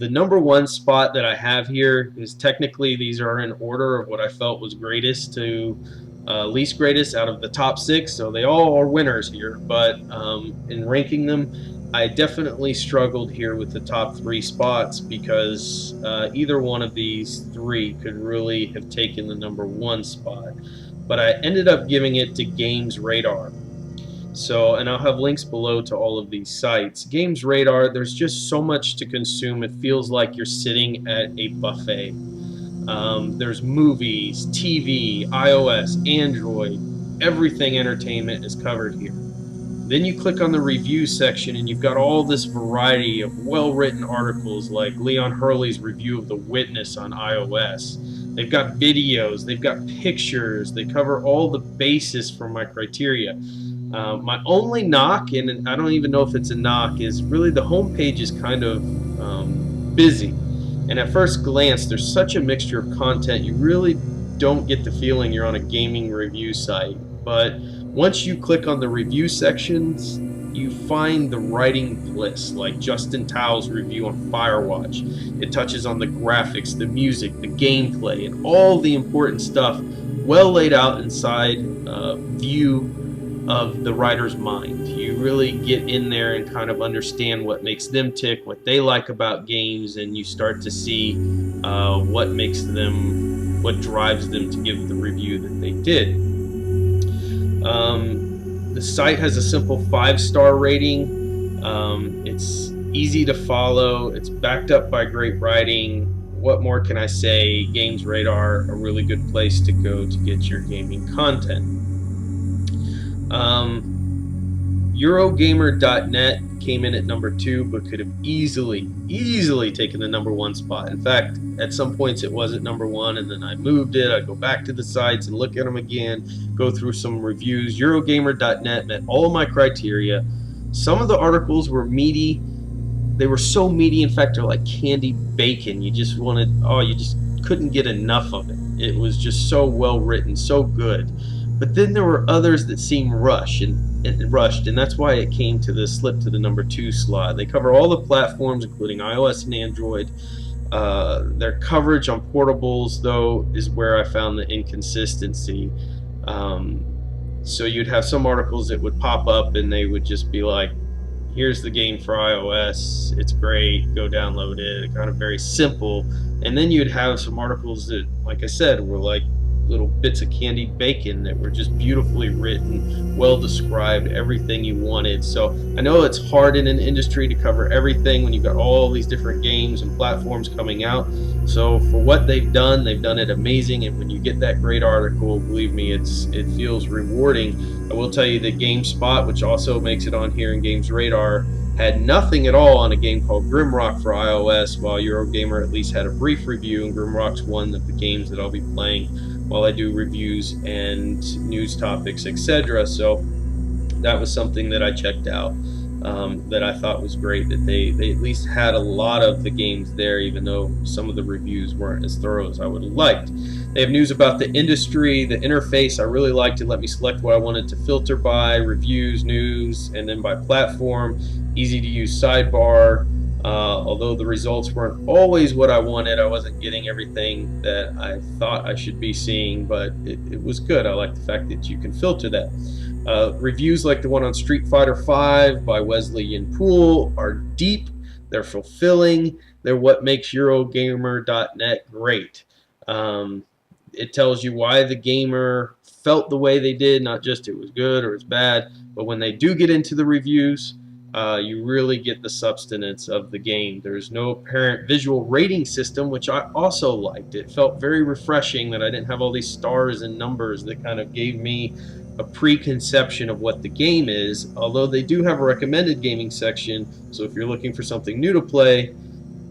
The number one spot that I have here is technically these are in order of what I felt was greatest to least greatest out of the top six, so they all are winners here. But in ranking them, I definitely struggled here with the top three spots because either one of these three could really have taken the number one spot. But I ended up giving it to Games Radar. So, and I'll have links below to all of these sites. Games Radar, there's just so much to consume. It feels like you're sitting at a buffet. There's movies, TV, iOS, Android, everything entertainment is covered here. Then you click on the review section and you've got all this variety of well-written articles like Leon Hurley's review of The Witness on iOS. They've got videos, they've got pictures, they cover all the basis for my criteria. My only knock, and I don't even know if it's a knock, is really the homepage is kind of busy. And at first glance, there's such a mixture of content, you really don't get the feeling you're on a gaming review site. But once you click on the review sections, you find the writing bliss, like Justin Tao's review on Firewatch. It touches on the graphics, the music, the gameplay, and all the important stuff well laid out inside view of the writer's mind. You really get in there and kind of understand what makes them tick, what they like about games, and you start to see what makes them, what drives them to give the review that they did. The site has a simple 5-star rating. It's easy to follow. It's backed up by great writing. What more can I say? Games Radar, a really good place to go to get your gaming content. Eurogamer.net came in at number 2, but could have easily taken the number 1 spot. In fact, at some points it was at number 1, and then I moved it. I'd go back to the sites and look at them again, go through some reviews. Eurogamer.net met all of my criteria. Some of the articles were meaty. They were so meaty, in fact, they're like candy bacon. You just wanted, you just couldn't get enough of it. It was just so well written, so good. But then there were others that seemed rushed, and that's why it came to the slip to the number 2 slot. They cover all the platforms, including iOS and Android. Their coverage on portables, though, is where I found the inconsistency. So you'd have some articles that would pop up, and they would just be like, here's the game for iOS, it's great, go download it, kind of very simple. And then you'd have some articles that, like I said, were like little bits of candied bacon that were just beautifully written, well described, everything you wanted. So I know it's hard in an industry to cover everything when you've got all these different games and platforms coming out. So for what they've done it amazing, and when you get that great article, believe me, it feels rewarding. I will tell you that GameSpot, which also makes it on here in Games Radar, had nothing at all on a game called Grimrock for iOS, while Eurogamer at least had a brief review, and Grimrock's one of the games that I'll be playing while I do reviews and news topics, etc. So that was something that I checked out, that I thought was great, that they at least had a lot of the games there, even though some of the reviews weren't as thorough as I would have liked. They have news about the industry, the interface. I really liked it. Let me select what I wanted to filter by, reviews, news, and then by platform. Easy to use sidebar. Although the results weren't always what I wanted, I wasn't getting everything that I thought I should be seeing, but it was good. I like the fact that you can filter that. Reviews like the one on Street Fighter V by Wesley Yin-Poole are deep, they're fulfilling, they're what makes Eurogamer.net great. It tells you why the gamer felt the way they did, not just it was good or it's bad, but when they do get into the reviews, you really get the substance of the game. There's no apparent visual rating system, which I also liked. It felt very refreshing that I didn't have all these stars and numbers that kind of gave me a preconception of what the game is, although they do have a recommended gaming section, so if you're looking for something new to play,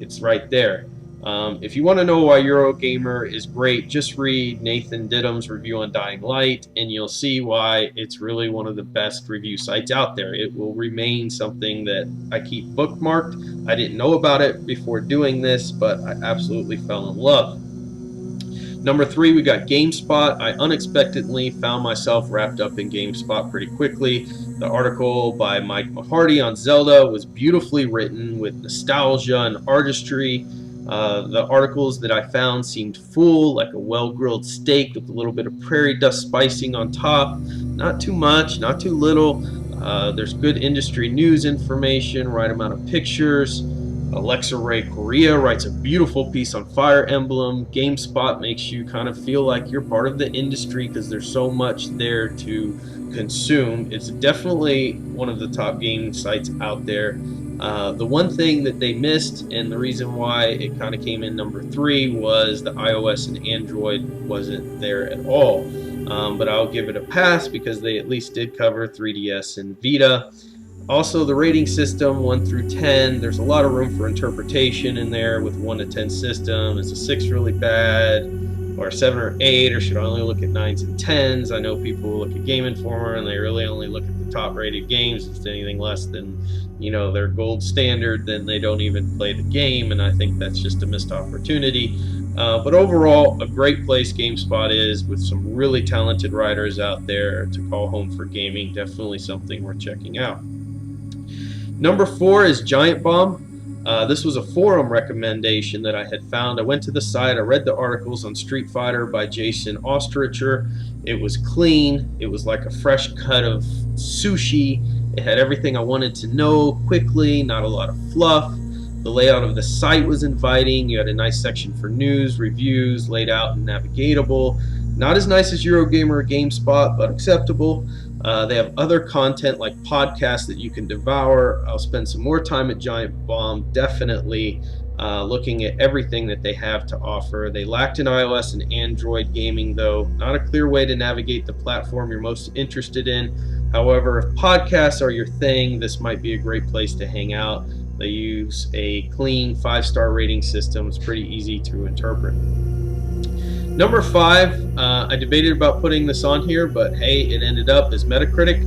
it's right there. If you want to know why Eurogamer is great, just read Nathan Didham's review on Dying Light, and you'll see why it's really one of the best review sites out there. It will remain something that I keep bookmarked. I didn't know about it before doing this, but I absolutely fell in love. Number 3, we got GameSpot. I unexpectedly found myself wrapped up in GameSpot pretty quickly. The article by Mike Mahardy on Zelda was beautifully written with nostalgia and artistry. The articles that I found seemed full, like a well-grilled steak with a little bit of prairie dust spicing on top. Not too much, not too little. There's good industry news information, right amount of pictures. Alexa Ray Korea writes a beautiful piece on Fire Emblem. GameSpot makes you kind of feel like you're part of the industry because there's so much there to consume. It's definitely one of the top game sites out there. The one thing that they missed, and the reason why it kind of came in number 3, was the iOS and Android wasn't there at all. But I'll give it a pass because they at least did cover 3DS and Vita. Also, the rating system 1 through 10, there's a lot of room for interpretation in there with 1 to 10 system. Is a 6 really bad, or a 7 or 8, or should I only look at 9s and 10s? I know people look at Game Informer and they really only look at the top rated games. If it's anything less than, their gold standard, then they don't even play the game, and I think that's just a missed opportunity. But overall, a great place GameSpot is, with some really talented writers out there to call home for gaming. Definitely something worth checking out. Number 4 is Giant Bomb. This was a forum recommendation that I had found. I went to the site, I read the articles on Street Fighter by Jason Ostricher. It was clean, it was like a fresh cut of sushi. It had everything I wanted to know quickly, not a lot of fluff. The layout of the site was inviting. You had a nice section for news, reviews, laid out and navigatable. Not as nice as Eurogamer or GameSpot, but acceptable. They have other content like podcasts that you can devour. I'll spend some more time at Giant Bomb, definitely looking at everything that they have to offer. They lacked in iOS and Android gaming, though. Not a clear way to navigate the platform you're most interested in. However, if podcasts are your thing, this might be a great place to hang out. They use a clean 5-star rating system. It's pretty easy to interpret. Number 5, I debated about putting this on here, but hey, it ended up as Metacritic.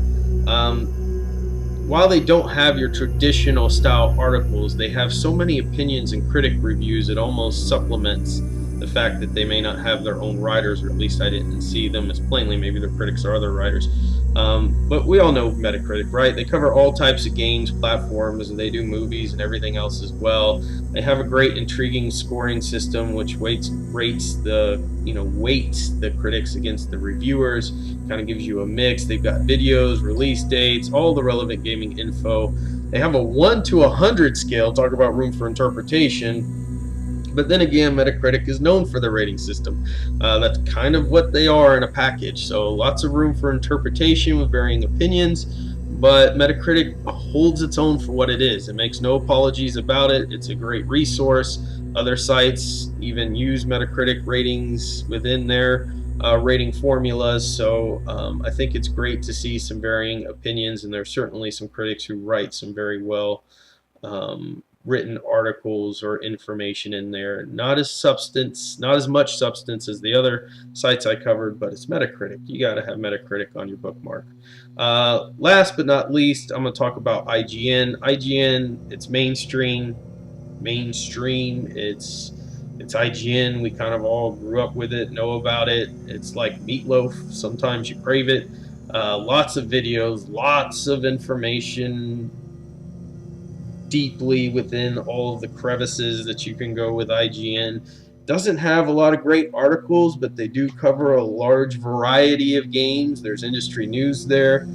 While they don't have your traditional style articles, they have so many opinions and critic reviews, it almost supplements the fact that they may not have their own writers, or at least I didn't see them as plainly. Maybe their critics are other writers. But we all know Metacritic, right? They cover all types of games, platforms, and they do movies and everything else as well. They have a great, intriguing scoring system which weights the critics against the reviewers. Kind of gives you a mix. They've got videos, release dates, all the relevant gaming info. They have a 1 to 100 scale. Talk about room for interpretation. But then again, Metacritic is known for their rating system. That's kind of what they are in a package. So lots of room for interpretation with varying opinions, but Metacritic holds its own for what it is. It makes no apologies about it. It's a great resource. Other sites even use Metacritic ratings within their rating formulas. So I think it's great to see some varying opinions, and there's certainly some critics who write some very well written articles or information in there. Not as much substance as the other sites I covered, but it's Metacritic. You got to have Metacritic on your bookmark. Last but not least, I'm going to talk about IGN. IGN, it's mainstream. It's IGN. We kind of all grew up with it, know about it. It's like meatloaf. Sometimes you crave it. Lots of videos, lots of information, deeply within all of the crevices that you can go with IGN. Doesn't have a lot of great articles, but they do cover a large variety of games. There's industry news there.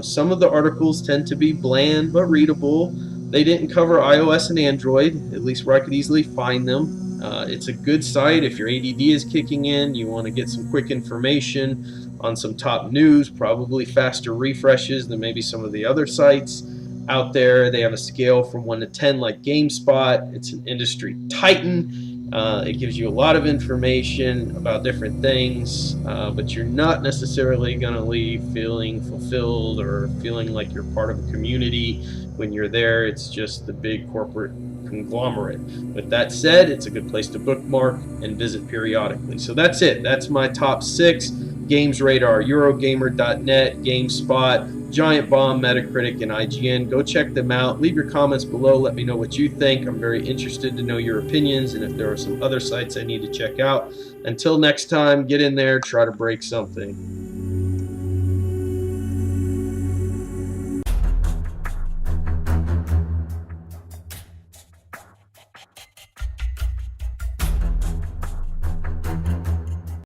Some of the articles tend to be bland but readable. They didn't cover iOS and Android, at least where I could easily find them. It's a good site if your ADD is kicking in, you want to get some quick information on some top news, probably faster refreshes than maybe some of the other sites out there. They have a scale from 1 to 10 like GameSpot. It's an industry titan. It gives you a lot of information about different things, but you're not necessarily going to leave feeling fulfilled or feeling like you're part of a community when you're there. It's just the big corporate conglomerate. With that said, it's a good place to bookmark and visit periodically. So that's it. That's my top 6. Games Radar, Eurogamer.net, GameSpot, Giant Bomb, Metacritic, and IGN. Go check them out. Leave your comments below. Let me know what you think. I'm very interested to know your opinions and if there are some other sites I need to check out. Until next time, get in there, try to break something.